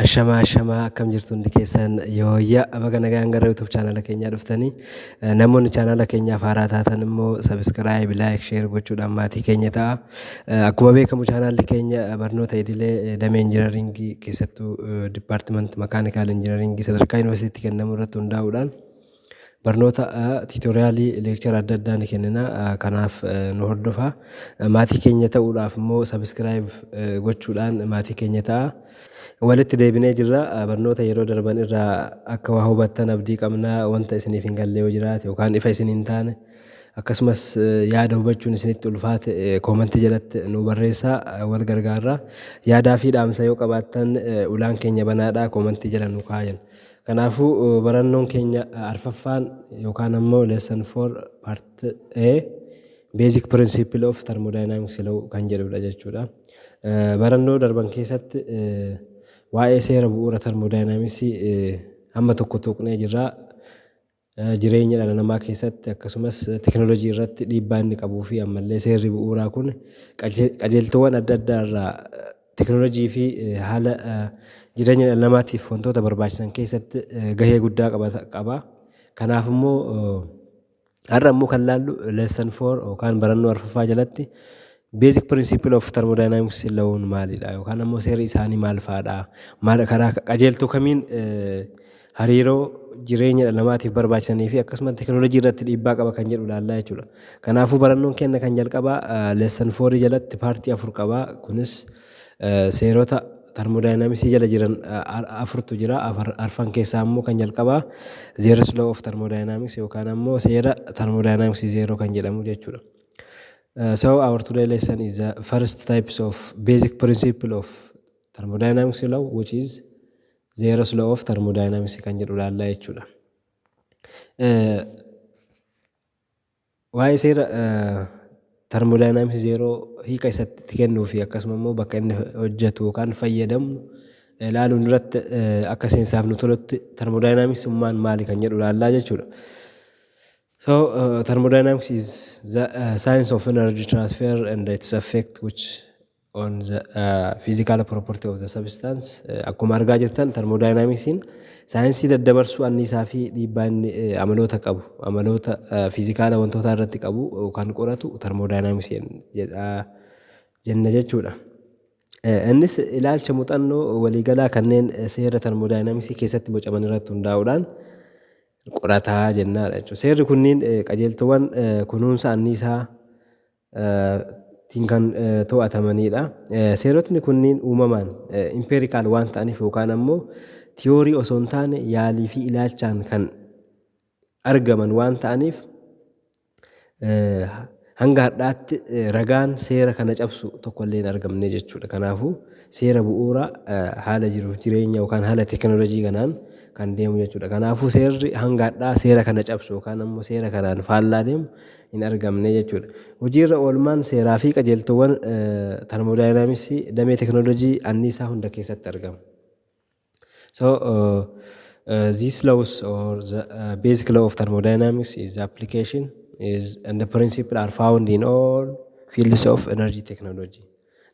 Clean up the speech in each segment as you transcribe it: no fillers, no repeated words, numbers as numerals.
Ashamaa akkam jirtu hundi keessan yooyyaa baga nagaan gara YouTube chaanala keenyaa dhuftanii namoonni chaanala keenyaaf haaraa taatan immoo sabiskiraayib, laayik, sheer gochuudhaan maatii keenya ta'a. Akkuma beekamu chaanalli keenya barnoota idilee damee injinaringii keessattuu dipaartimantii makaanikaal injinaringii sadarkaa yuunivarsiitii kennamu irratti hundaa'uudhaan barnoota tiitoriyaalii leekchara adda addaa ni kennina. Kanaaf nu hordofaa. Maatii keenya ta'uudhaaf immoo sabiskiraayib gochuudhaan maatii keenya ta'a. Walitti deebinee jirra. Barnoota yeroo darban irraa akka waa hubattan abdii qabna. Wanta isiniif hin galle yoo jiraate yookaan ifa isin hin taane akkasumas yaada hubachuun isinitti ulfaate koomentii jalatti nu barreessaa, wal gargaarra. Yaadaa fi dhaamsa yoo qabaattan ulaan keenya banaadhaa, koomentii jala nu kaayan. Kanaafuu barannoon keenya arfaffaan yookaan ammoo lesson 4 part A basic principle of thermodynamics kan jedhudha jechuudha. Barannoo darban keessatti waa'ee seera bu'uura thermodynamicsii hamma tokko tuqnee jirra. Jireenya dhala namaa keessatti akkasumas teknoolojii irratti dhiibbaa inni qabuu fi ammallee seerri bu'uuraa kun qajeeltowwan adda addaa irraa teknoolojii fi haala jireenya dhala namaatiif wantoota barbaachisan keessatti gahee guddaa qaba. Kanaaf immoo har'a immoo kan laallu lesson 4 yookaan barannoo arfaffaa jalatti basic principle of thermodynamics la'uun maalidha yookaan ammoo seerri isaanii maal fa'aadha? Maal karaa qajeeltoo kamiin hariiroo jireenya dhala namaatiif barbaachisanii fi akkasumas teknoolojii irratti dhiibbaa qaba kan jedhu ilaallaa jechuudha. Kanaafuu barannoon keenya kan jalqabaa lesson 4 jalatti paartii 4 qaba. Kunis seerota thermodynamicsii jala jiran afurtu jira. Arfan keessaa immoo kan jalqabaa zeros law of thermodynamics yookaan ammoo seera thermodynamics zero kan jedhamu jechuudha. So our today lesson is the first types of basic principle of thermodynamics law, which is zeros law of thermodynamics kan jedhu ilaallaa jechuudha. Waa'ee seera thermodynamics zero hiika isatti kennuu fi akkasuma immoo bakka inni hojjetu yookaan fayyadamu ilaaluun duratti akka seensaaf nu tolutti thermodynamics maali kan jedhu ilaallaa jechuudha. So thermodynamics is the science of energy transfer and its effect which on the physical property of the substance. Akkuma argaa jirtan thermodynamicsiin saayinsii daddabarsuu anniisaa fi dhiibbaa inni amaloota qabu, amaloota fiizikaala wantoota irratti qabu kan qoratu thermodynamics jenna jechuudha. Innis ilaalcha muuxannoo waliigalaa kanneen seera thermodynamics keessatti bocaman irratti hundaa'uudhaan qorataa jennaadha jechuudha. Seerri kunniin qajeeltowwan kunuunsa anniisaa kan to'atamanidha. Seerotni kunniin uumamaan empirical waan ta'aniif yookaan ammoo tiyoorii osoo hin taane yaalii fi ilaalchaan kan argaman waan ta'aniif hanga har'aatti ragaan seera kana cabsu tokkollee hin argamne jechuudha. Kanaafuu seera bu'uura haala jiruuf jireenya yookaan haala teknoolojii kanaan kan deemu jechuudha. Kanaafuu seerri hanga har'aa seera kana cabsu yookaan ammoo seera kanaan faallaa deemu hin argamne jechuudha. Hojiirra oolmaan seeraa fi qajeeltowwan thermodynamicsii damee teknoolojii anniisaa hunda keessatti argamu. So these laws or the basic law of thermodynamics is the application and the principle are found in all fields of energy technology.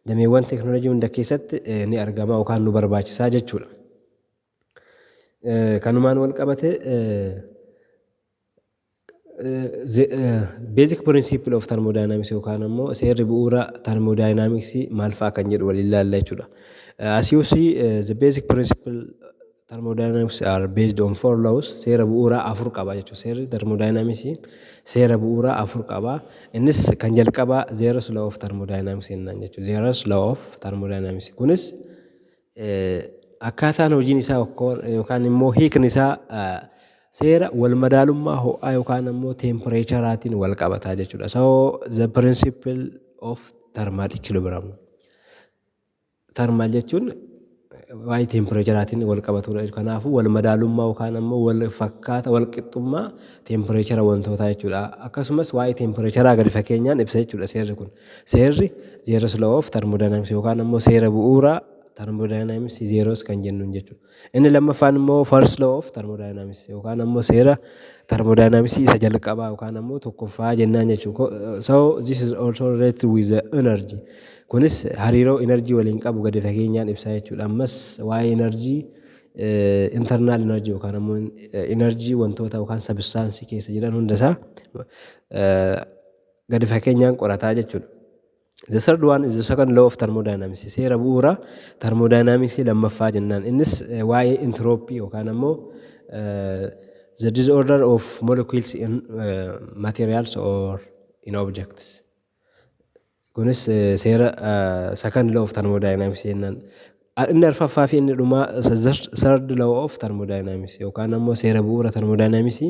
Dameewwan teknoolojii hunda keessatti ni argama yookaan nu barbaachisaa jechuudha. Kanumaan wal qabate basic principle of thermodynamics yookaan ammoo seerri bu'uura thermodynamicsii maal fa'a kan jedhu waliin ilaalla jechuudha. As you see, the basic principle thermodynamics are based on 4 laws. Seera bu'uura 4 qaba jechuudha. Seerri thermodynamicsii seera bu'uura 4 qaba. Innis kan jalqabaa zeros law of thermodynamics jennaan jechuudha. Zeros law of thermodynamics kunis akkaataan hojiin isaa yookaan immoo hiikni isaa seera wal madaalummaa ho'aa yookaan ammoo tempereecheraatiin wal qabataa jechuudha. So the principle of thermal equilibrium. Thermal jechuun waa'ee tempereecheraatiin wal qabatudha. Kanaafuu wal madaalummaa yookaan ammoo wal fakkaata wal qixxummaa tempereechera wantootaa jechuudha. Akkasumas waa'ee tempereecheraa gadi fakkeenyaan ibsa jechuudha seerri kun. Seerri zeros law of thermodynamics yookaan ammoo seera bu'uuraa thermodynamics zeros kan jennuun jechuudha. Inni lammaffaan immoo first law of thermodynamics yookaan ammoo seera thermodynamics isa jalqabaa yookaan ammoo tokkoffaa jennaan jechuudha. So this is also related with the energy. Kunis hariiroo enerjii waliin qabu gadi fageenyaan ibsaa jechuudha. Ammas waa'ee enerjii internal energy yookaan ammoo enerjii wantoota yookaan sabistaansii keessa jiran hundasaa gadi fageenyaan qorataa jechuudha. The third one is the second law of thermodynamics. Seera bu'uura thermodynamics lammaffaa jennaan. Innis waa'ee entropy yookaan ammoo the disorder of molecules in materials or in objects. Kunis seera second law of thermodynamics jennaan. Inni arfaffaa fi inni dhumaa third law of thermodynamics yookaan ammoo seera bu'uura thermodynamics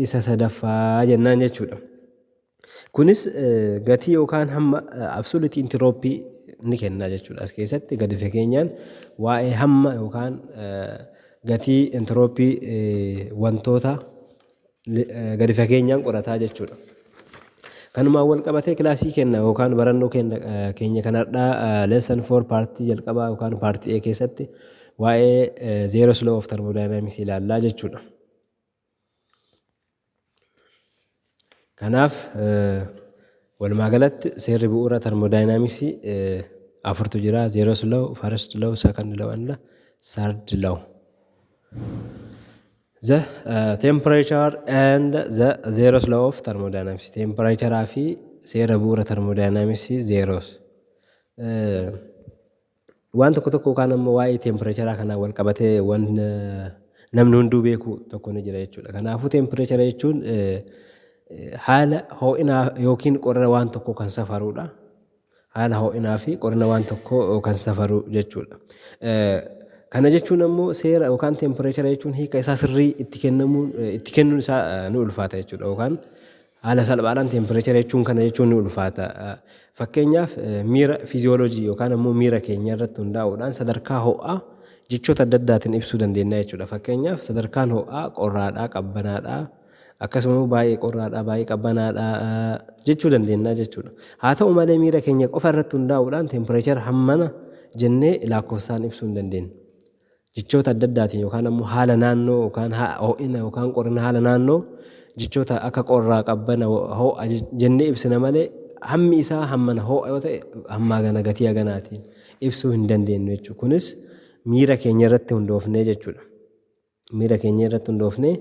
isa sadaffaa jennaan jechuudha. Kunis gatii yookaan hamma absolute entropy ni kenna jechuudha. As keessatti gadi fageenyaan waa'ee hamma yookaan gatii entropy wantoota gadi fageenyaan qorataa jechuudha. Kanumaan wal qabatee kilaasii kenna yookaan barannoo keenya kanarraa lesson 4 paartii jalqabaa yookaan paartii A keessatti waa'ee zeros law of thermodynamics ilaallaa jechuudha. Kanaaf walumaa galatti seerri bu'uura thermodynamics afurtu jira. Zeros law, first law, second law and third law. The temperature and the zeros law of thermodynamics. Temperature fi seera bu'uura thermodynamics zeros. Waan tokko tokko yookaan ammoo waa'ee temperature kanaa wal qabatee waan namni hunduu beeku tokko ni jira jechuudha. Kanaafuu temperature jechuun haala ho'inaa yookiin qorra waan tokko kan safarudha. Haala ho'inaa fi qorra waan tokko kan safaru jechuudha. Kana jechuun ammoo seera yookaan temperature jechuun hiika isaa sirrii itti kennuun isaa ni ulfaata jechuudha. Yookaan haala salphaadhaan temperature jechuun kana jechuun ni ulfaata. Fakkeenyaaf miira fiiziyooloojii yookaan ammoo miira keenya irratti hundaa'uudhaan sadarkaa ho'aa jechoota adda addaatiin ibsuu dandeenya jechuudha. Fakkeenyaaf sadarkaan ho'aa qorraadhaa, qabbanaadhaa, akkasumas baay'ee qorraadhaa, baay'ee qabbanaadhaa jechuu dandeenya jechuudha. Haa ta'u malee miira keenya qofa irratti hundaa'uudhaan temperature hammana jennee lakkoofsaan ibsuu hin dandeenya. Jechoota adda addaatiin yookaan ammoo haala naannoo yookaan ho'ina yookaan qorrina haala naannoo jechoota akka qorraa, qabbana, ho'a jennee ibsina malee hammi isaa hammana ho'a yoo ta'e hammaa gana gatii haganaatiin ibsuu hin dandeenyu jechuudha. Kunis miira keenya irratti hundoofnee jechuudha. Miira keenya irratti hundoofnee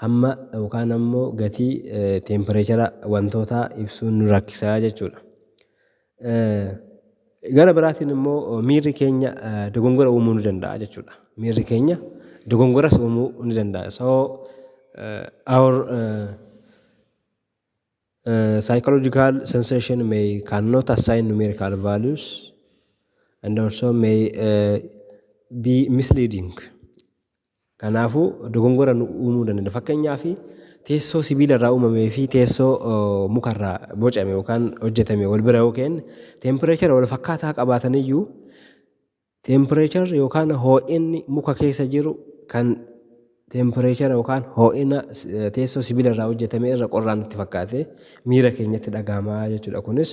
hamma yookaan ammoo gatii temperature wantootaa ibsuun nu rakkisaa jechuudha. Gara biraatiin immoo miirri keenya dogongora uumuu ni danda'a jechuudha. Miirri keenya dogongoras uumuu ni danda'a. So our psychological sensation cannot assign numerical values and also may be misleading. Kanaafuu dogongora uumuu danda'a. Fakkeenyaaf teessoo sibiila irraa uumamee fi teessoo mukarraa bocame yookaan hojjetame wal bira yookiin temperature wal fakkaataa qabaataniyyuu temperature yookaan ho'inni muka keessa jiru kan temperature yookaan ho'ina teessoo sibiila irraa hojjetame irra qorraan itti fakkaate miira keenyatti dhagahamaa jechuudha. Kunis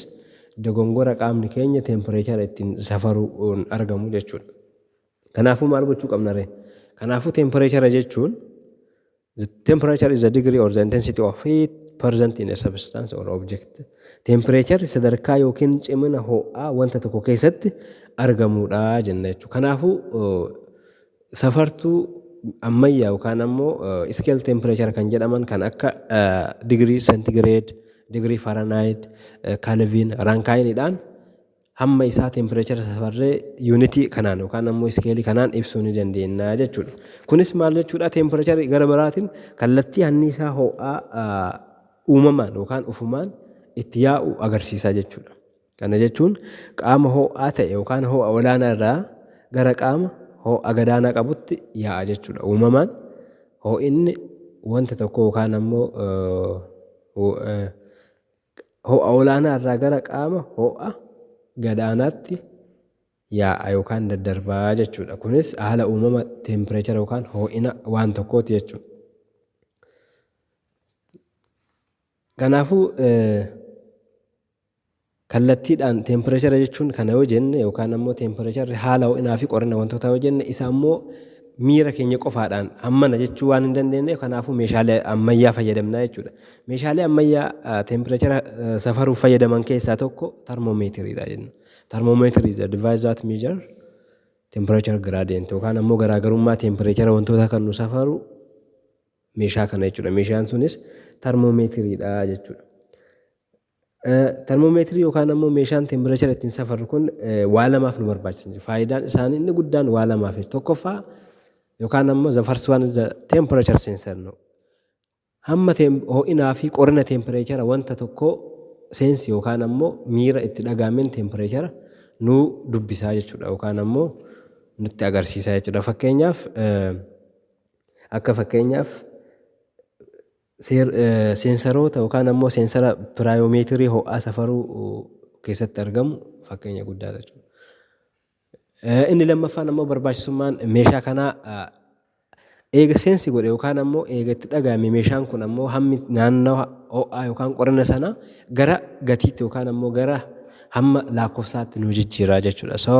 dogongora qaamni keenya temperature ittiin safaruun argamu jechuudha. Kanaafuu maal gochuu qabna ree? Kanaafuu temperature jechuun the temperature is the degree or the intensity of heat present in a substance or object. Temperature sadarkaa yookiin cimina ho'aa wanta tokko keessatti argamudha jenna jechuudha. Kanaafuu safartuu ammayyaa yookaan ammoo scale temperature kan jedhaman kan akka degree centigrade, degree Fahrenheit, Kelvin, Rankine hamma isaa temperature safarree unity kanaan yookaan ammoo scale kanaan ibsuu ni dandeenya jechuudha. Kunis maal jechuudha? Temperature gara biraatiin kallattii anniisaa ho'aa uumamaan yookaan ufumaan itti yaa'u agarsiisa jechuudha. Kana jechuun qaama ho'aa ta'e yookaan ho'a olaanaa irraa gara qaama ho'a gadaanaa qabutti yaa'a jechuudha. Uumamaan ho'inni wanta tokko yookaan ammoo ho'a olaanaa irraa gara qaama ho'a gadaanaatti yaa'a yookaan daddarbaa jechuudha. Kunis haala uumama temperature yookaan ho'ina waan tokkooti jechuudha. Kanaafuu kallattiidhaan temperature jechuun kana yoo jenne yookaan ammoo temperature haala ho'inaa fi qorrina wantoota yoo jenne isa ammoo miira keenya qofaadhaan hammana jechuu waan hin dandeenyeef kanaafuu meeshaalee ammayyaa fayyadamnaa jechuudha. Meeshaalee ammayyaa tempereechara safaruuf fayyadaman keessaa tokko termoomeetiriidha jenna. Thermometer is a device that measure temperature gradient yookaan ammoo garaagarummaa tempereechara wantoota kan nu safaru meeshaa kana jechuudha. Meeshaan sunis termoomeetiriidha jechuudha. Termoomeetirii yookaan ammoo meeshaan tempereechara ittiin safarru kun waa lamaaf nu barbaachisa. Faayidaan isaanii inni guddaan waa lamaaf. Tokkoffaa yookaan ammoo the first one is the temperature sensor no. Hamma ho'inaa fi qorina tempereechara wanta tokko seensi yookaan ammoo miira itti dhagaameen tempereechara nu dubbisaa jechuudha yookaan ammoo nutti agarsiisaa jechuudha. Fakkeenyaaf akka fakkeenyaaf seensaroota yookaan ammoo seensara piraayomeetirii ho'aa safaruu keessatti argamu fakkeenya guddaadha jechuudha. Inni lammaffaan ammoo barbaachisummaan meeshaa kanaa eega seensi godhe yookaan ammoo eega itti dhagaame meeshaan kun ammoo hammi naannoo ho'aa yookaan qorina sana gara gatiitti yookaan ammoo gara hamma lakkoofsaatti nu jijjiiraa jechuudha. So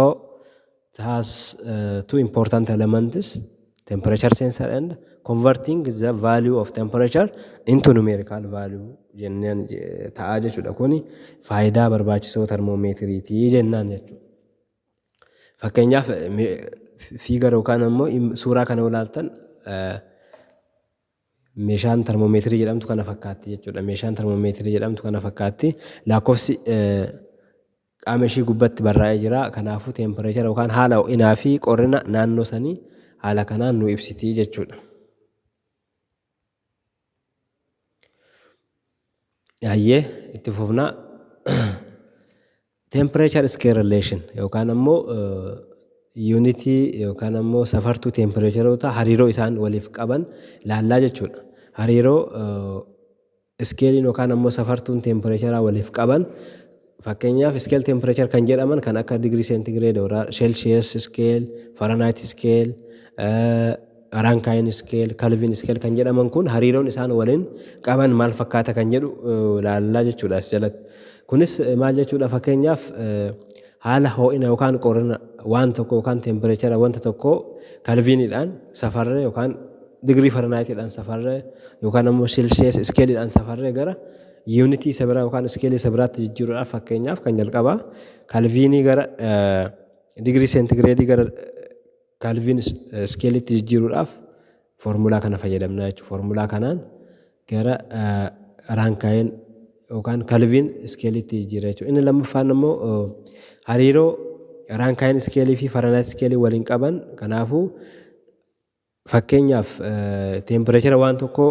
it has two important elements, temperature sensor and converting the value of temperature into numerical value jennaan ta'a jechuudha. Kuni faayidaa barbaachisoo termoomeetiriitii jennaan jechuudha. Fakkeenyaaf fiigara yookaan ammoo suuraa kana ilaaltan meeshaan termoomeetirii jedhamtu kana fakkaatti jechuudha. Meeshaan termoomeetirii jedhamtu kana fakkaatti lakkoofsi qaama ishii gubbatti barraa'ee jira. Kanaafuu tempereechara yookaan haala ho'inaa fi qorina naannoo sanii haala kanaan nu ibsitii jechuudha. Yaayyee itti fufnaa. Temperature scale relation yookaan ammoo unity yookaan ammoo safartuu tempereecharoota hariiroo isaan waliif qaban laallaa jechuudha. Hariiroo iskeeliin yookaan ammoo safartuun tempereecharaa waliif qaban fakkeenyaaf scale temperature kan jedhaman kan akka degree centigrade Celsius scale, Fahrenheit scale, Rankine scale, Kelvin scale kan jedhaman kun hariiroon isaan waliin qaban maal fakkaata kan jedhu laallaa jechuudha as jalatti. Kunis maal jechuudha fakkeenyaaf haala ho'ina yookaan qorina waan tokko yookaan tempereechara wanta tokko Kelviniidhaan safarree yookaan degree Fahrenheitidhaan safarree yookaan ammoo Celsius scaleidhaan safarree gara unity isa biraa yookaan scale isa biraatti jijjiiruudhaaf fakkeenyaaf kan jalqabaa Kelvinii gara degree centigrade gara Kelvin scaleetti jijjiiruudhaaf formulaa kana fayyadamna jechuudha. Formulaa kanaan gara Rankine yookaan Kelvin scaleetti jijjiirra jechuudha. Inni lammaffaan ammoo hariiroo Rankine scale fi Fahrenheit scale waliin qaban kanaafuu fakkeenyaaf tempereechara waan tokko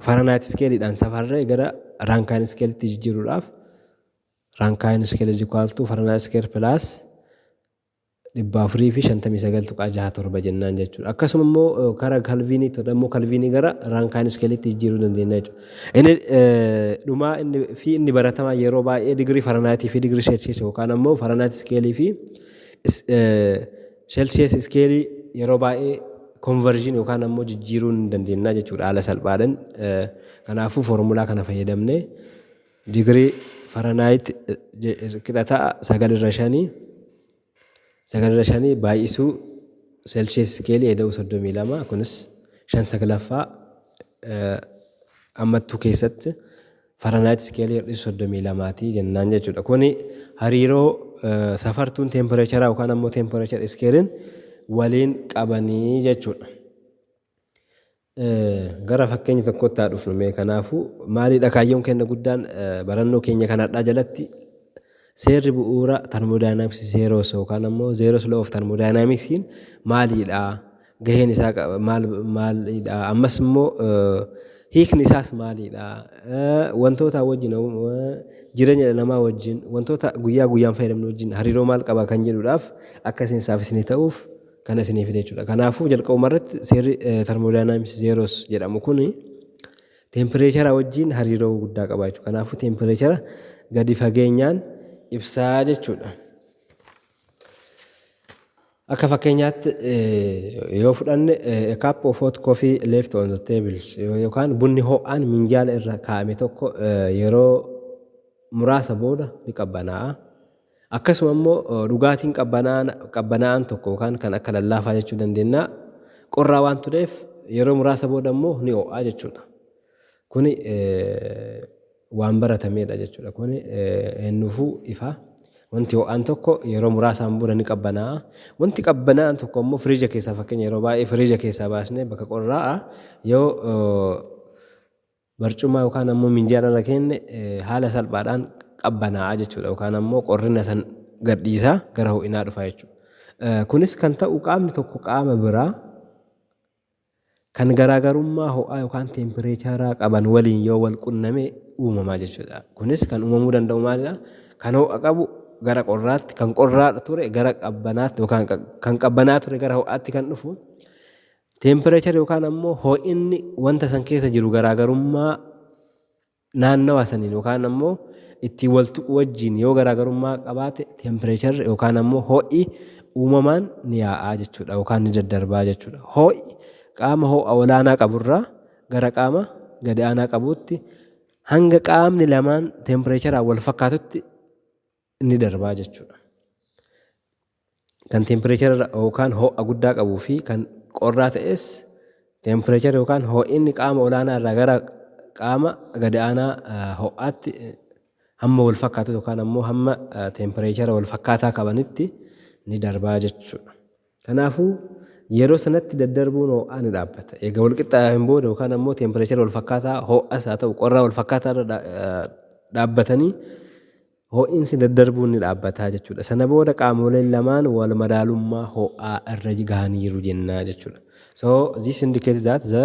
Fahrenheit scaleidhaan safarree gara Rankine scaleetti jijjiiruudhaaf Rankine scale is equal to Fahrenheit scale plus 459.67 jennaan jechuudha. Akkasuma immoo karaa Kelviniitti immoo Kelvinii gara Rankine scaleetti jijjiiruu dandeenya jechuudha. Inni dhumaa inni baratamaa yeroo baay'ee degree Fahrenheit fi degree Celsius yookaan ammoo Fahrenheit scale fi Celsius scale yeroo baay'ee conversion yookaan ammoo jijjiiruu dandeenya jechuudha haala salphaadhaan. Kanaafuu formulaa kana fayyadamnee degree Fahrenheit qixataa 9.5 9.5 baay'isuu Celsius scale eda'u 32 kunis 5 ammattuu keessatti Fahrenheit scale hir'isu 32 jennaan jechuudha. Kuni hariiroo safartuun tempereechara yookaan ammoo tempereechara scalein waliin qabanii jechuudha. Gara fakkeenya tokkotti haa dhufnu mee kanaafuu maalidha kaayyoon keenya guddaan barannoo keenya kanadhaa jalatti seerri bu'uura thermodynamics zeros yookaan ammoo zeros law of thermodynamicsiin maalidha gaheen isaa maalidha ammas immoo hiikni isaas maalidha wantoota wajjin jireenya namaa wajjin wantoota guyyaa guyyaan fayyadamnu wajjin hariiroo maal qaba kan jedhuudhaaf akka isinsaaf isinii ta'uuf kana isinii fide jechuudha. Kanaafuu jalqabuma irratti seerri thermodynamics zeros jedhamu kun tempereechara wajjin hariiroo guddaa qaba jechuudha. Kanaafuu tempereechara gadi fageenyaan ibsaa jechuudha. Akka fakkeenyaatti yoo fudhanne a cup of hot coffee left on the table yookaan bunni ho'aan minjaala irra kaa'ame tokko yeroo muraasa booda ni qabbanaa'a. Akkasuma immoo dhugaatiin qabbanaa'aan tokko yookaan kan akka lallaafaa jechuu dandeenya qorraa waan tureef yeroo muraasa booda immoo ni ho'aa jechuudha. Kuni waan baratamedha jechuudha. Kuni eenyufuu ifa. Wanti ho'aan tokko yeroo muraasaan booda ni qabbanaa'a. Wanti qabbanaa'an tokko immoo firiija keessaa fakkeenya yeroo baay'ee firiija keessaa baasnee bakka qorraa'a yoo barcuma yookaan ammoo minjaala irra keenne haala salphaadhaan qabbanaa'a jechuudha. Yookaan ammoo qorrina san gadhiisaa gara ho'inaa dhufa jechuudha. Kunis kan ta'u qaamni tokko qaama biraa kan garaagarummaa ho'aa yookaan teempireecharaa qaban waliin yoo wal qunname uumamaa jechuudha. Kunis kan uumamuu danda'u maalidha? Kan ho'a qabu gara qorraatti, kan qorraa ture gara qabbanaatti yookaan kan qabbanaa ture gara ho'aatti kan dhufu teempireechar yookaan ammoo ho'inni wanta san keessa jiru garaagarummaa naannawa saniin yookaan ammoo ittiin wal tuqu wajjin yoo garaagarummaa qabaate teempireechar yookaan ammoo ho'i uumamaan ni yaa'aa jechuudha yookaan ni daddarbaa jechuudha. Ho'i qaama ho'a olaanaa qaburraa gara qaama gadi aanaa qabuutti hanga qaamni lamaan teempireecharaan wal fakkaatutti ni darbaa jechuudha. Kan teempireechara yookaan ho'a guddaa qabuu fi kan qorraa ta'es teempireechara yookaan ho'inni qaama olaanaa irraa gara qaama gadi aanaa ho'aatti hamma wal fakkaatu yookaan ammoo hamma teempireechara wal fakkaataa qabanitti ni darbaa jechuudha. Kanaafuu yeroo sanatti daddarbuun ho'aa ni dhaabbata. Egaa wal qixxaa'een booda yookaan ammoo teempireechara wal fakkaataa ho'as haa ta'u qorraa wal fakkaataa irra dhaabbatanii ho'iinsi daddarbuun ni dhaabbataa jechuudha. Sana booda qaamoleen lamaan wal madaalummaa ho'aa irra gahaniiru jennaa jechuudha. So this indicates that the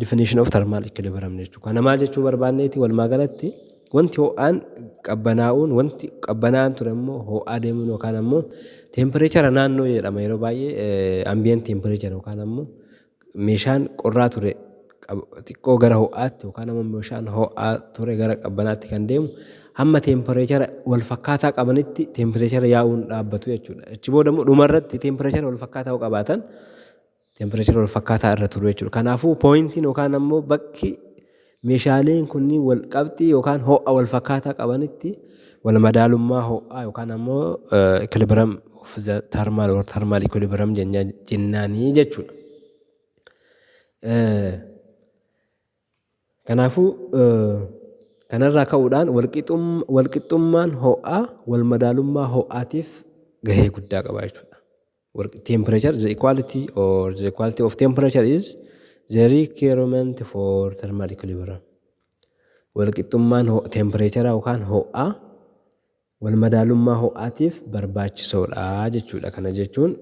definition of thermal equilibrium jechuudha. Kana maal jechuu barbaanneeti walumaa galatti wanti ho'aan qabbanaa'uun wanti qabbanaa'an ture immoo ho'aa deemuun yookaan ammoo teempireechara naannoo jedhama yeroo baay'ee ambient teempireechara yookaan ammoo meeshaan qorraa ture xiqqoo gara ho'aatti yookaan ammoo meeshaan ho'aa ture gara qabbanaatti kan deemu hamma teempireechara wal fakkaataa qabanitti teempireechara yaa'uun dhaabbatu jechuudha. Achi booda immoo dhumarratti teempireechara wal fakkaataa yoo qabaatan teempireechara wal fakkaataa irra turu jechuudha. Kanaafuu pooyintiin yookaan ammoo bakki meeshaaleen kunniin wal qabxii yookaan ho'a wal fakkaataa qabanitti wal madaalummaa ho'aa yookaan ammoo equilibrium of the thermal or thermal equilibrium jennaanii jechuudha. Kanaafuu kanarraa ka'uudhaan walqixxummaan ho'aa wal madaalummaa ho'aatiif gahee guddaa qaba jechuudha. Temperature, the equality of temperature is the requirement for thermal equilibrium. Walqixxummaan temperature yookaan ho'aa wal madaalummaa ho'aatiif barbaachisoodha jechuudha. Kana jechuun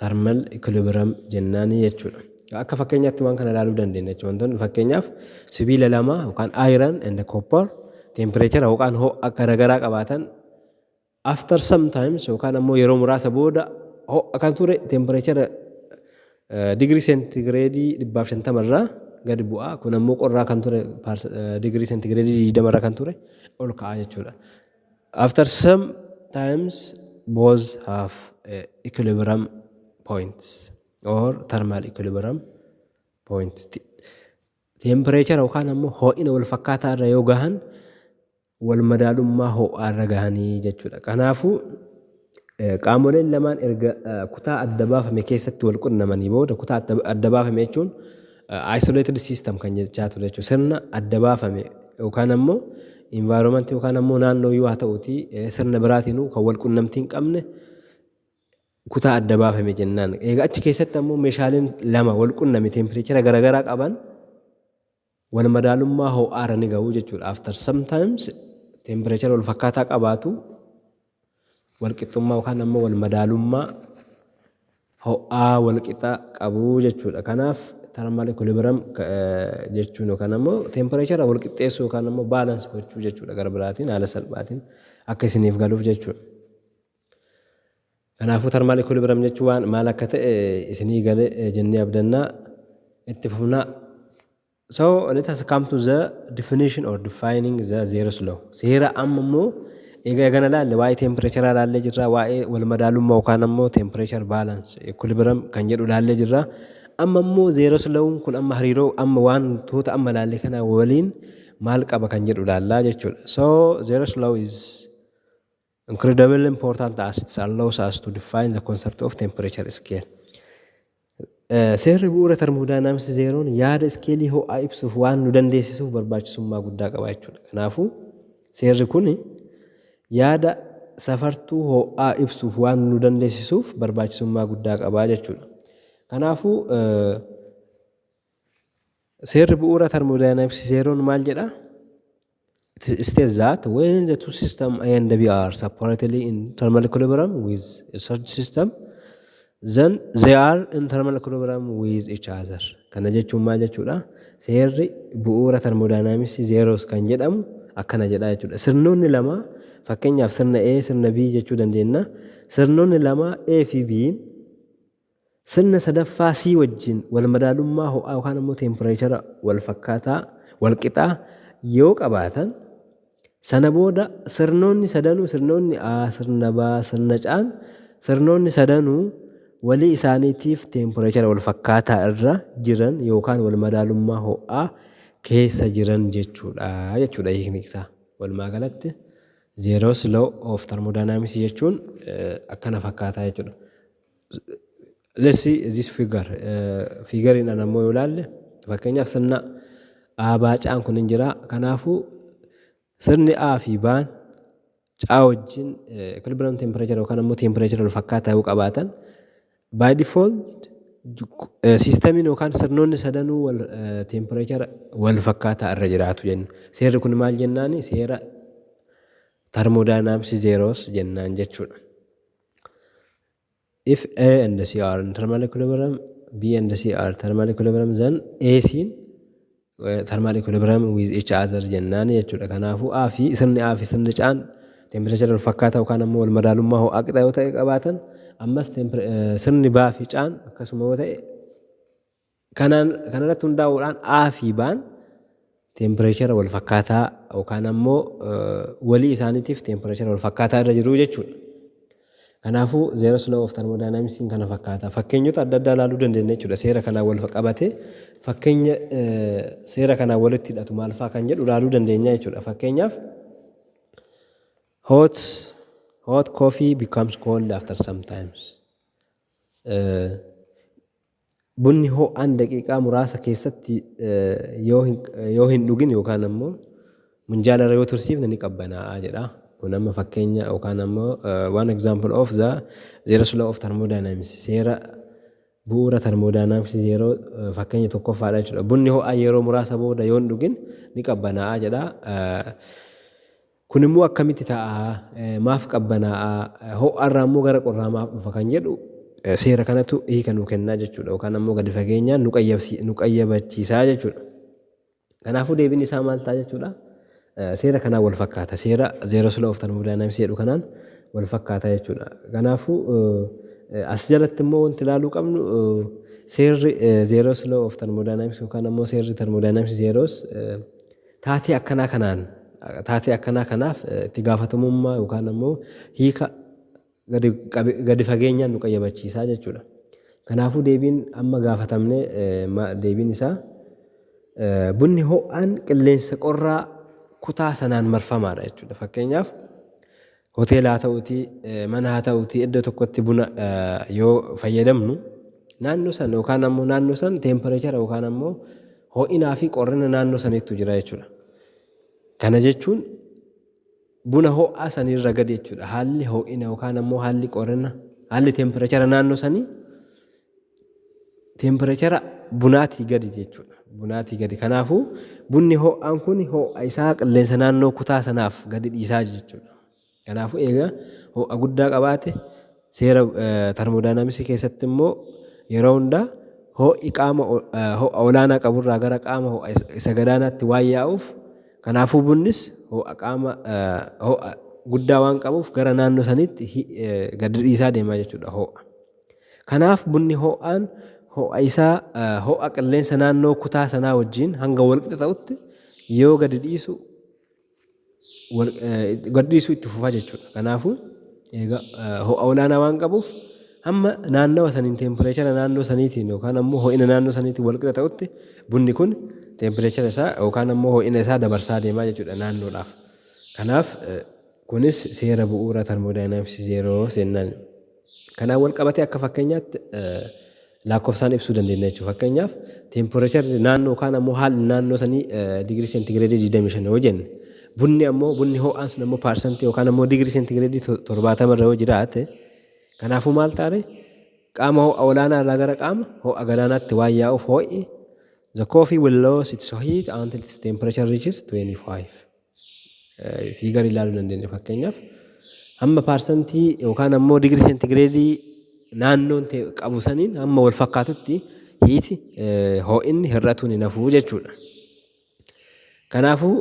thermal equilibrium jennaanii jechuudha. Akka fakkeenyaatti waan kana ilaaluu dandeenya jechuudha. Wantoonni fakkeenyaaf sibiila lama yookaan iron and copper temperature yookaan ho'a garaagaraa qabaatan after sometimes yookaan ammoo yeroo muraasa booda ho'a kan ture temperature degree centigrade 150 irraa gadi bu'aa. Kun ammoo qorraa kan ture degree centigrade 20 irraa kan ture ol ka'a jechuudha. After some times both have equilibrium points or thermal equilibrium point. Temperature yookaan ammoo ho'ina wal fakkaataa irra yoo gahan wal madaalummaa ho'aa irra gahanii jechuudha. Kanaafuu qaamoleen lamaan erga kutaa adda baafame keessatti wal qunnamanii booda kutaa adda baafame jechuun isolated system kan jechaa ture jechuudha. Sirna adda baafame yookaan ammoo environment yookaan ammoo naannoo yoo haa ta'uti sirna biraatiinuu kan wal qunnamtii hin qabne kutaa adda baafame jennaan. Egaa achi keessatti ammoo meeshaaleen lama wal qunname temperature garaagaraa qaban wal madaalummaa ho'aa irra ni gahu jechuudha. After sometimes temperature wal fakkaataa qabaatu wal qixxummaa yookaan ammoo wal madaalummaa ho'aa wal qixa qabu jechuudha. Kanaaf thermal equilibrium jechuun yookaan ammoo temperature wal qixxeessuu yookaan ammoo balance gochuu jechuudha. Gara biraatiin haala salphaatiin akka isiniif galuuf jechuudha. Kanaafuu thermal equilibrium jechuun waan maal akka ta'e isinii galee jennee abdannaa itti fufnaa. So let us come to the definition or defining the Zero's law. Seera amma immoo egaa gana laalle waa'ee temperature laallee jirra, waa'ee wal madaalummaa yookaan ammoo temperature balance equilibrium kan jedhu laallee jirra. Amma immoo Zero's law kun amma hariiroo amma wantoota amma laallee kana waliin maal qaba kan jedhu laallaa jechuudha. So Zero's law is incredibly important as it allows us to define the concept of temperature scale. Seerri bu'uura termodaayinaamiksii zeeroon yaada iskeelii ho'aa ibsuuf waan nu dandeessisuuf barbaachisummaa guddaa qaba jechuudha. Kanaafuu seerri kun yaada safartuu ho'aa ibsuuf waan nu dandeessisuuf barbaachisummaa guddaa qaba jechuudha. Kanaafuu seerri bu'uura termodaayinaamiksii zeeroon maal jedhaa? It states that when the two systems A and B are separately in thermal equilibrium with a third system, then they are in thermal equilibrium with each other. Kana jechuun maal jechuudha? Seerri bu'uura termodaayinaamiksii zeeroos kan jedhamu akkana jedha jechuudha. Sirnoonni lama fakkeenyaaf sirna A sirna B jechuu dandeenya. Sirnoonni lama A fi B sirna sadaffaa C wajjin wal madaalummaa ho'aa yookaan immoo teempireechara wal fakkaataa wal qixaa yoo qabaatan sana booda sirnoonni sadanuu sirnoonni A sirna B sirna C sirnoonni sadanuu walii isaaniitiif teempireechara wal fakkaataa irra jiran yookaan wal madaalummaa ho'aa keessa jiran jechuudha hiikni isaa. Walumaa galatti zeeroos law of thermodynamics jechuun akkana fakkaataa jechuudha. Let's see this figure. Figuriin ammoo yoo ilaalle fakkeenyaaf sirna A baacaan kun hin jira. Kanaafuu sirni A fi Baan C wajjin equilibrium temperature yookaan immoo temperature wal fakkaataa yoo qabaatan by default siistamiin yookaan sirnoonni sadanuu temperature wal fakkaataa irra jiraatu jenna. Seerri kun maal jennaani? Seera thermodynamics zeros jennaan jechuudha. If A and C are in thermal equilibrium, B and C are thermal equilibrium, then AC thermal equilibrium with each other jennaan jechuudha. Kanaafuu A fi sirni C temperature wal fakkaataa yookaan immoo wal madaalummaa ho'aa qixa yoo ta'e qabaatan ammas sirni B fi C akkasuma yoo ta'e kanarratti hundaa'uudhaan A fi B temperature wal fakkaataa yookaan immoo walii isaaniitiif temperature wal fakkaataa irra jiru jechuudha. Kanaafuu zeeroos law of thermodynamics kana fakkaata. Fakkeenyota adda addaa ilaaluu dandeenya jechuudha. Seera kanaan wal qabatee fakkeenya seera kanaan walitti hidhatu maal fa'aa kan jedhu ilaaluu dandeenya jechuudha. Fakkeenyaaf hot coffee becomes cold after some times. Bunni ho'aan daqiiqaa muraasa keessatti yoo hin dhugin yookaan ammoo minjaala irra yoo tursiifne ni qabbanaa'a jedha. Kun amma fakkeenya yookaan ammoo one example of the zeeroos law of thermodynamics seera bu'uura thermodynamics zeeroo fakkeenya tokkoffaadha jechuudha. Bunni ho'aa yeroo muraasa booda yoo hin dhugin ni qabbanaa'a jedha. Kun immoo akkamitti ta'a? Maaf qabbanaa'a? Ho'aarraa immoo gara qorraa maaf dhufa kan jedhu seera kanatu hiika nuu kennaa jechuudha. Yookaan ammoo gadi fageenyaan nu qayyabachiisaa jechuudha. Kanaafuu deebiin isaa maal ta'a jechuudha? Seera kanaan wal fakkaata. Seera zeeroos law of thermodynamics jedhu kanaan wal fakkaata jechuudha. Kanaafuu as jalatti immoo wanti ilaaluu qabnu seerri zeeroos law of thermodynamics yookaan ammoo seerri thermodynamics zeeroos taatee akkanaa kanaaf itti gaafatamummaa yookaan ammoo hiika gadi fageenyaan nu qayyabachiisaa jechuudha. Kanaafuu deebiin amma gaafatamne deebiin isaa bunni ho'aan qilleensa qorraa kutaa sanaan marfamaadha jechuudha. Fakkeenyaaf hoteela haa ta'uutii mana haa ta'uutii iddoo tokkotti buna yoo fayyadamnu naannoo sana yookaan ammoo naannoo sana teempireechara yookaan ammoo ho'inaa fi qorrina naannoo saniitu jira jechuudha. Kana jechuun buna ho'aa sanirra gadi jechuudha. Haalli ho'ina yookaan ammoo haalli qorrina haalli teempireechara naannoo sanii teempireechara bunaatii gadi jechuudha. Bunaatii gadi. Kanaafuu bunni ho'aan kun ho'a isaa qilleensa naannoo kutaa sanaaf gadi dhiisaa jechuudha. Kanaafuu egaa ho'a guddaa qabaate seera thermodynamics keessatti immoo yeroo hundaa ho'i qaama ho'a olaanaa qaburraa gara qaama ho'a isa gadaanaatti waan yaa'uuf kanaafuu bunnis ho'a qaama ho'a guddaa waan qabuuf gara naannoo saniitti gadi dhiisaa deemaa jechuudha ho'a. Kanaaf bunni ho'aan ho'a isaa ho'a qilleensa naannoo kutaa sanaa wajjin hanga walqixa ta'utti yoo gadi dhiisu itti fufaa jechuudha. Kanaafuu egaa ho'a olaanaa waan qabuuf hamma naannawa saniin teempireechara naannoo saniitiin yookaan ammoo ho'ina naannoo saniitiin walqixa ta'utti bunni kun teempireechara isaa yookaan ammoo ho'ina isaa dabarsaa deemaa jechuudha naannoodhaaf. Kanaaf kunis seera bu'uura thermodynamics zeeroo jennaan. Kanaan wal qabatee akka fakkeenyaatti lakkoofsaan ibsuu dandeenya jechuudha. Fakkeenyaaf teempireecharri naannoo yookaan ammoo haalli naannoo sanii digirii seentigireedii 25 yoo jenne bunni ho'aan sun ammoo paarsantii yookaan ammoo digirii seentigireedii 70 irra yoo jiraate kanaafuu maal taare qaama ho'a olaanaa irraa gara qaama ho'a gadaanaatti waan yaa'uuf ho'i the coffee will lose its heat until its temperature reaches 25. Fiigar ilaaluu dandeenya fakkeenyaaf hamma paarsantii yookaan ammoo digirii seentigireedii naannoon qabu saniin hamma wal fakkaatutti hiiti ho'inni hir'atuun hin hafuu jechuudha. Kanaafuu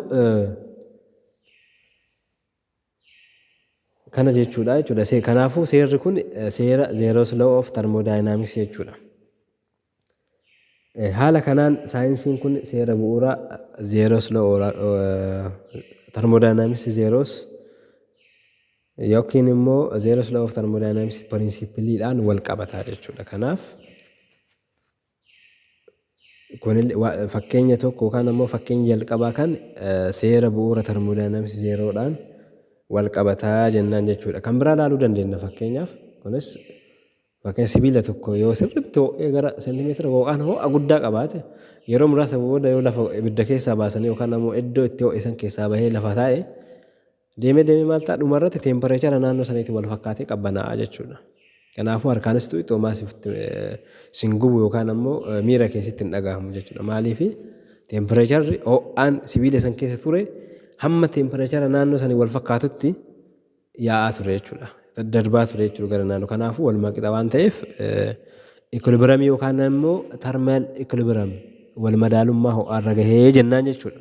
kana jechuudha. Kanaafuu seerri kun seera Zeeroos Law of Thermodynamics jechuudha. Haala kanaan saayinsiin kun seera bu'uuraa Zeeroos Law Thermodynamics Zeeroos yookiin immoo Zeeroos Law of Thermodynamics pirinsipiliidhaan wal qabataa jechuudha. Kanaaf fakkeenya tokko yookaan ammoo fakkeenya jalqabaa kan seera bu'uura Thermodynamics zeeroodhaan wal qabataa jennaan jechuudha. Kan biraa ilaaluu dandeenya fakkeenyaaf kunis fakkeenya sibiila tokko yoo sirriitti ho'ee gara seentimeetira yookaan ho'a guddaa qabaate yeroo muraasa booda yoo lafa ibidda keessaa baasanii yookaan ammoo iddoo itti ho'isan keessaa bahee lafa taa'e deemee maal ta'a dhumarratti teempireechara naannoo saniitiin wal fakkaatee qabbanaa'a jechuudha. Kanaafuu harkaanis xoomaa singubu yookaan ammoo miira keessatti hin dhagahamu jechuudha. Maaliif teempireecharri ho'aan sibiila san keessa ture hamma teempireechara naannoo sanii wal fakkaatutti yaa'aa ture jechuudha. Darbaa ture jechuudha gara naannoo. Kanaafuu walumaa qixa waan ta'eef ikilibiramii yookaan ammoo termaal ikilibiram wal madaalummaa ho'aarra gahee jennaan jechuudha.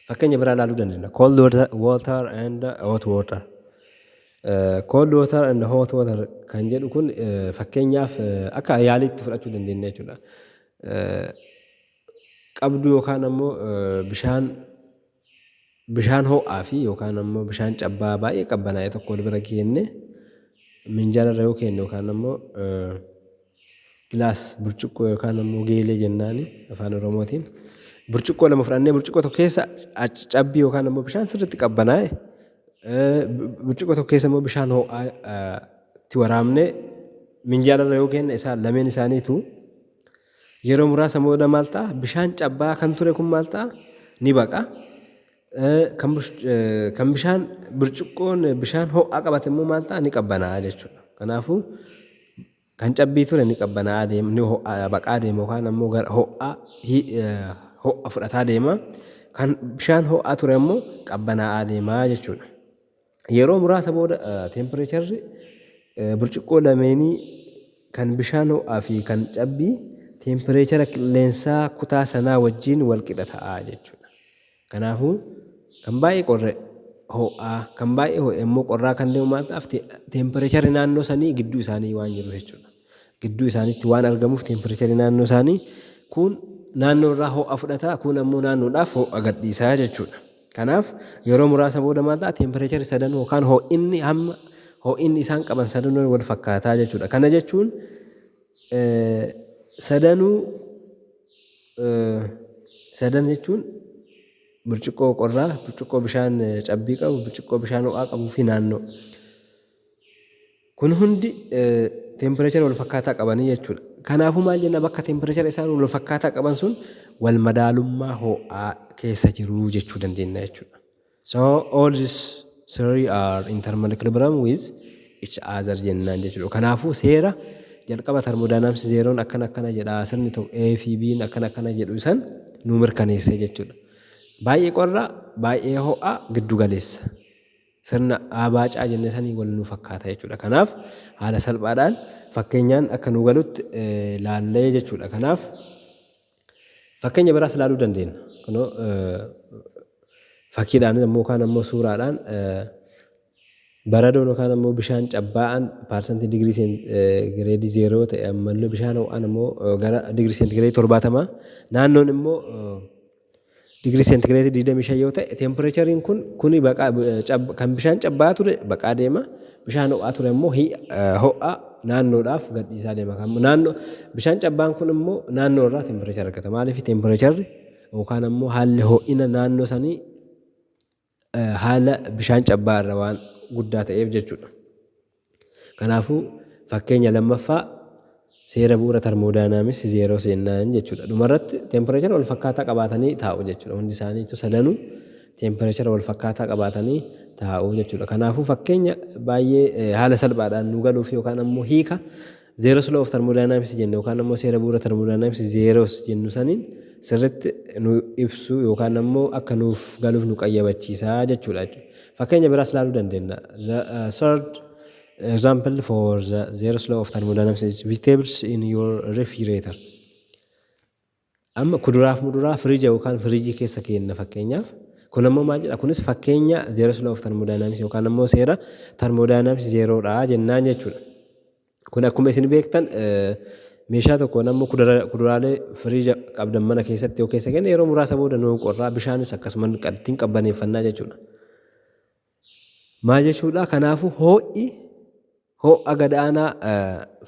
Fakkeenya biraa ilaaluu dandeenya. Cold water and hot water. Cold water and hot water kan jedhu kun fakkeenyaaf akka yaaliitti fudhachuu dandeenya jechuudha. Qabduu yookaan ammoo bishaan ho'aa fi yookaan ammoo bishaan cabbaa baay'ee qabbanaa'e tokko wal bira geenne minjaalarra yoo kenne yookaan ammoo gilaas burcuqqoo yookaan ammoo geelee jennaani afaan Oromootiin burcuqqoo lama fudhannee burcuqqoo tokko keessa cabbii yookaan ammoo bishaan sirriitti qabbanaa'e burcuqqoo tokko keessa immoo bishaan ho'aa itti waraabnee minjaalarra yoo kenne isaan lameen isaaniitu yeroo muraasa booda maal ta'a bishaan cabbaa kan ture kun maal ta'a ni baqa. Kan bishaan burcuqqoon bishaan ho'aa qabate immoo maal ta'a ni qabbanaa'a jechuudha. Kanaafuu kan cabbii ture ni qabbanaa'a deema ni ho'aa baqaa deema yookaan ammoo ho'a fudhataa deema. Kan bishaan ho'aa ture immoo qabbanaa'aa deema jechuudha. Yeroo muraasa booda teempireecharri burcuqqoo lameenii kan bishaan ho'aa fi kan cabbii teempireechara qilleensaa kutaa sanaa wajjin wal qixa ta'a jechuudha. Kanaafuu kan baay'ee qorre ho'aa kan baay'ee ho'e immoo qorraa kan deemu maal ta'aaf teempireecharri naannoo sanii gidduu isaanii waan jiru jechuudha. Gidduu isaaniitti waan argamuuf teempireecharri naannoo isaanii kun naannoo irraa ho'a fudhata kun ammoo naannoodhaaf ho'a gadhiisaa jechuudha. Kanaaf yeroo muraasa booda maal ta'a teempireecharri sadanuu yookaan ho'inni isaan qaban sadanuu wal fakkaataa jechuudha. Kana jechuun sadan jechuun burcuqqoo qorraa, burcuqqoo bishaan cabbii qabu, burcuqqoo bishaan ho'aa qabuu fi naannoo. Kun hundi teempireechara wal fakkaataa qabanii jechuudha. Kanaafuu maal jenna bakka teempireechara isaan wal fakkaataa qaban sun wal madaalummaa ho'aa keessa jiru jechuu dandeenya jechuudha. So all these three are in thermal equilibrium with each other jennaan jechuudha. Kanaafuu seera jalqaba thermodynamics zeeroon akkana jedha sirni tokko A fi B akkana jedhu san nu mirkaneesse jechuudha. Baay'ee qorraa baay'ee ho'aa giddu galeessa sirna abaacaa jennee sanii wal nu fakkaata jechuudha. Kanaaf haala salphaadhaan fakkeenyaan akka nu galutti laallee jechuudha. Kanaaf fakkeenya biraas ilaaluu dandeenya. Kunoo fakkiidhaan immoo yookaan ammoo suuraadhaan baradoon yookaan ammoo bishaan cabbaa'an paarsantii digirii seentigireedii zeeroo ta'e ammallee bishaan ho'aan ammoo gara digirii seentigireedii 70 naannoon immoo digirii seentigireedii 25 yoo ta'e teempireechariin kuni kan bishaan cabbaa ture baqaa deema bishaan ho'aa ture immoo ho'a naannoodhaaf gadhiisaa deema. Naannoo bishaan cabbaan kun immoo naannoo irraa teempireechara argata. Maaliif teempireecharri yookaan ammoo haalli ho'ina naannoo sanii haala bishaan cabbaa irra waan guddaa ta'eef jechuudha. Kanaafuu fakkeenya lammaffaa seera bu'uura termodaayinaamiksii zeeroo seenaan jechuudha. Dhumarratti teempireechara wal fakkaataa qabaatanii taa'u jechuudha. Hundi isaaniitu sadanuu teempireechara wal fakkaataa qabaatanii taa'u jechuudha. Kanaafuu fakkeenya baay'ee haala salphaadhaan nu galuuf yookaan ammoo hiika zeeros law of termodaayinaamiksii jennu yookaan ammoo seera bu'uura termodaayinaamiksii zeeros jennu saniin sirriitti nu ibsu yookaan ammoo akka nuuf galuuf nu qayyabachiisaa jechuudha. Fakkeenya biraas ilaaluu dandeenya. Third example for the zeros law of thermodynamics is vegetables in your refrigerator. Amma kuduraaf muduraa firiija yookaan firiijii keessa keenna fakkeenyaaf. Kun ammoo maal jedha? Kunis fakkeenya zeros law of thermodynamics yookaan ammoo seera thermodynamics zeeroodha jennaan jechuudha. Kun akkuma isin beektan meeshaa tokko nammoo kuduraalee firiija qabdan mana keessatti yoo keessa kenna yeroo muraasa booda nuu qorraa bishaanis akkasuma ittiin qabbaneeffannaa jechuudha. Maal jechuudha? Kanaafuu ho'a gadaanaa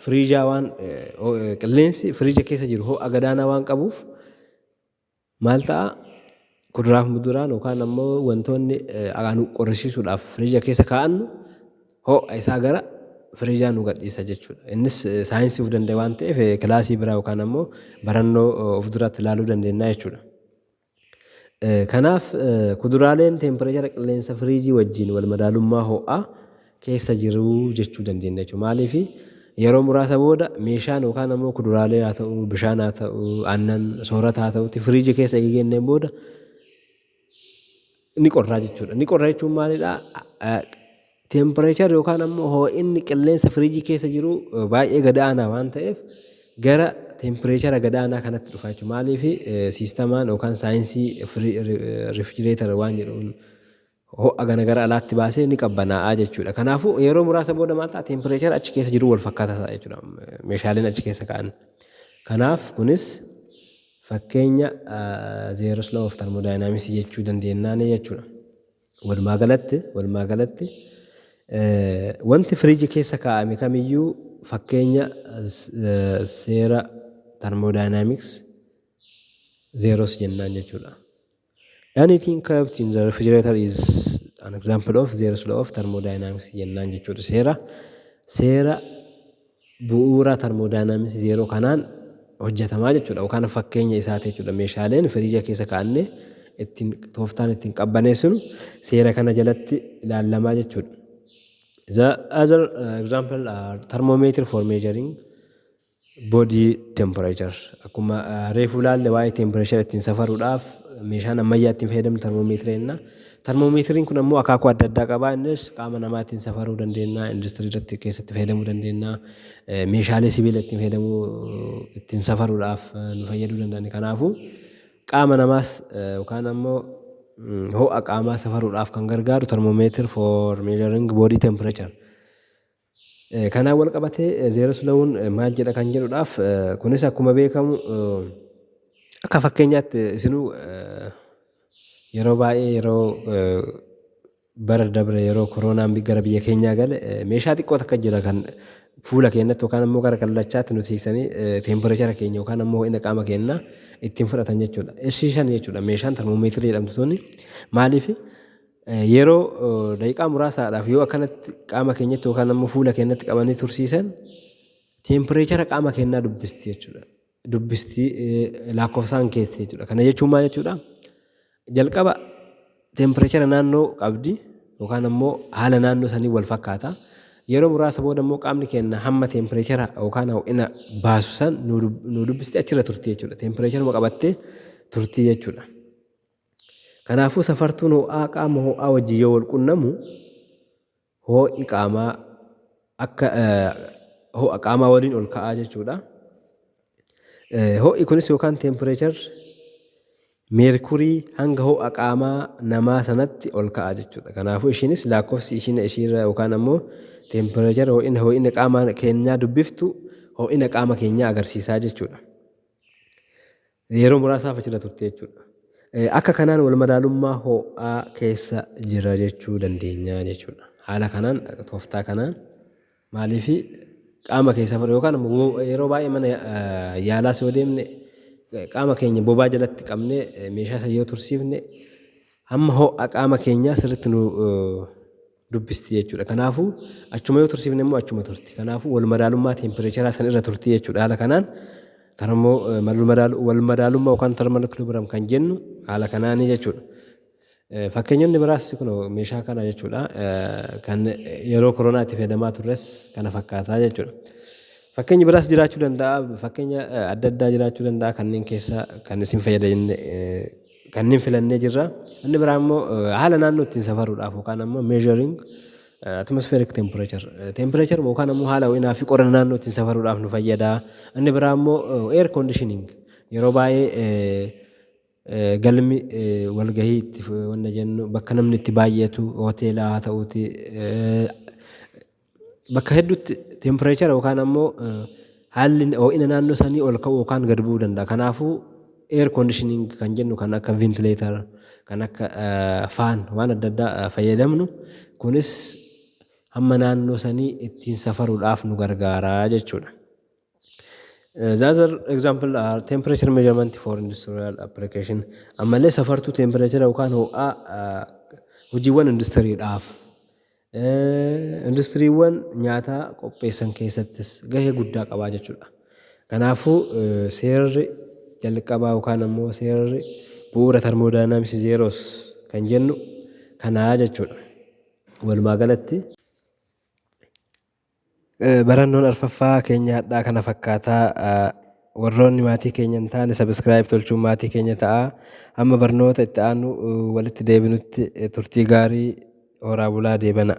firiijaa waan qilleensi firiija keessa jiru ho'a gadaanaa waan qabuuf maal ta'a? Kuduraaf muduraan yookaan ammoo wantoonni nu qorrisiisuudhaaf firiija keessa kaa'annu ho'a isaa gara firiijaa nu gadhiisa jechuudha. Innis saayinsii of danda'e waan ta'eef kilaasii biraa yookaan ammoo barannoo of duratti ilaaluu dandeenya jechuudha. Kanaaf kuduraaleen teempireechara qilleensa firiijii wajjin wal madaalummaa ho'aa keessa jiru jechuu dandeenya jechuudha. Maaliif yeroo muraasa booda meeshaan yookaan ammoo kuduraalee haa ta'u bishaan haa ta'u aannan soorata haa ta'utti firiijii keessa eegenneen booda ni qorraa jechuudha. Ni qorraa jechuun maalidhaa? Teempireechar yookaan ammoo ho'inni qilleensa firiijii keessa jiru baay'ee gadaanaa waan ta'eef gara teempireechara gadaanaa kanatti dhufa jechuudha. Maaliif siistamaan yookaan saayinsii refrijireetar waan jedhuun ho'a gara alaatti baasee ni qabbanaa'aa jechuudha. Kanaafuu yeroo muraasa booda maal ta'a? Teempireechara achi keessa jiru wal fakkaataa ta'a jechuudha. Meeshaaleen achi keessa ka'an. Kanaaf kunis fakkeenya zeeros law of termodaayinaamiksii jechuu dandeenyaan jechuudha. Walumaa galatti wanti firiijii keessa kaa'ame kamiyyuu fakkeenya seera thermodynamics zeros jennaan jechuudha. Anything kept in the refrigerator is an example of zeros law of thermodynamics jennaan jechuudha. Seera bu'uura thermodynamics zero kanaan hojjetamaa jechuudha. Yookaan fakkeenya isaati jechuudha. Meeshaaleen firiija keessa kaa'annee tooftaan ittiin qabbaneessinu seera kana jalatti ilaalamaa jechuudha. The other example are thermometer for measuring body temperature. Akkuma reefu ilaalle waa'ee temperature ittiin safaruudhaaf meeshaan ammayyaa ittiin fayyadamnu thermometer jenna. Thermometeriin kun ammoo akaakuu adda addaa qaba. Innis qaama namaa ittiin safaruu dandeenya, industirii irratti keessatti fayyadamuu dandeenya, meeshaalee sibiila ittiin safaruudhaaf nu fayyaduu danda'a. Kanaafuu qaama namaas yookaan ammoo ho'a qaamaa safaruudhaaf kan gargaaru thermometer for measuring body temperature. Kanaan wal qabatee zeeros lawuun maal jedha kan jedhuudhaaf kunis akkuma beekamu akka fakkeenyaatti isinuu yeroo baay'ee yeroo bara dabre yeroo koronaan gara biyya keenyaa gale meeshaa xiqqoo takka jira kan fuula keenyatti yookaan ammoo gara kallachaatti nuti hiiksanii teempireechara keenya yookaan ammoo ho'ina qaama keenyaa ittiin fudhatan jechuudha. Ishiishan jechuudha meeshaan termomeetirii jedhamtu tuni maaliif yeroo daqiiqaa muraasaadhaaf yoo akkanatti qaama keenyatti yookaan ammoo fuula keenyatti qabanii tursiisan teempireechara qaama keenyaa dubbisti jechuudha. Dubbisti lakkoofsaan keessi jechuudha. Kana jechuun maal jechuudha? Jalqaba teempireechara naannoo qabdi yookaan ammoo haala naannoo sanii wal fakkaata. Yeroo muraasa booda immoo qaamni keenya hamma teempireechara yookaan ho'ina baasu san nu dubbisti achirra turti jechuudha. Teempireecharuma qabattee turti jechuudha. Kanaafuu safartuun ho'aa qaama ho'aa wajjin yoo wal qunnamu ho'i qaamaa akka ho'a qaamaa waliin ol ka'aa jechuudha. Ho'i kunis yookaan teempireechar meerkurii hanga ho'a qaamaa namaa sanatti ol ka'a jechuudha. Kanaafuu ishiinis lakkoofsi ishiirra yookaan ammoo teempireechara ho'ina qaama keenyaa dubbiftu ho'ina qaama keenyaa agarsiisaa jechuudha. Yeroo muraasaaf achirra turte jechuudha. Akka kanaan wal madaalummaa ho'aa keessa jira jechuu dandeenya jechuudha. Haala kanaan tooftaa kanaan maaliif qaama keessa yookaan yeroo baay'ee mana yaalaas yoo deemne qaama keenya bobaa jalatti qabnee meeshaa sana yoo tursiifne hamma ho'a qaama keenyaa sirriitti nu dubbisti jechuudha. Kanaafuu achuma yoo tursiifne immoo achuma turti. Kanaafuu wal madaalummaa tempereecheraa san irra turti jechuudha. Haala kanaan tarammoo wal madaalummaa yookaan thermal equilibrium kan jennu haala kanaanii jechuudha. Fakkeenyonni biraas kun meeshaa kana jechuudha. Kan yeroo koronaa itti fayyadamaa turres kana fakkaataa jechuudha. Fakkeenyi biraas jiraachuu danda'a. Fakkeenya adda addaa jiraachuu danda'a. Kanneen keessa kan isin fayyadamne kanneen filannee jirra. Inni biraa immoo haala naannoo ittiin safaruudhaaf yookaan immoo measuring atmospheric temperature. Temperature yookaan immoo haala ho'inaa fi qorra naannoo ittiin safaruudhaaf nu fayyada. Inni biraa immoo air conditioning. Yeroo baay'ee galmi walgahii itti wanna jennu bakka namni itti baay'atu hoteelaa haa ta'uuti bakka hedduutti temperature yookaan immoo haalli ho'ina naannoo sanii ol ka'uu yookaan gad bu'uu danda'a. Kanaafuu air conditioning kan jennu kan akka ventilator kan akka fan waan adda addaa fayyadamnu kunis hamma naannoo sanii ittiin safaruudhaaf nu gargaara jechuudha. The other example are temperature measurement for industrial application. Ammallee safartuu temperature yookaan ho'aa hojiiwwan industiriidhaaf industiriiwwan nyaata qopheessan keessattis gahee guddaa qabaa jechuudha. Kanaafuu seerri jalqabaa yookaan immoo seerri bu'uura thermodynamics zeros kan jennu kanaa jechuudha. Walumaa galatti barannoon arfaffaa keenya hadhaa kana fakkaataa warroonni maatii keenya hin taane subscribe tolchuun maatii keenya ta'a. Amma barnoota itti aanu walitti deebinutti turtii gaarii horaa bulaa deebana.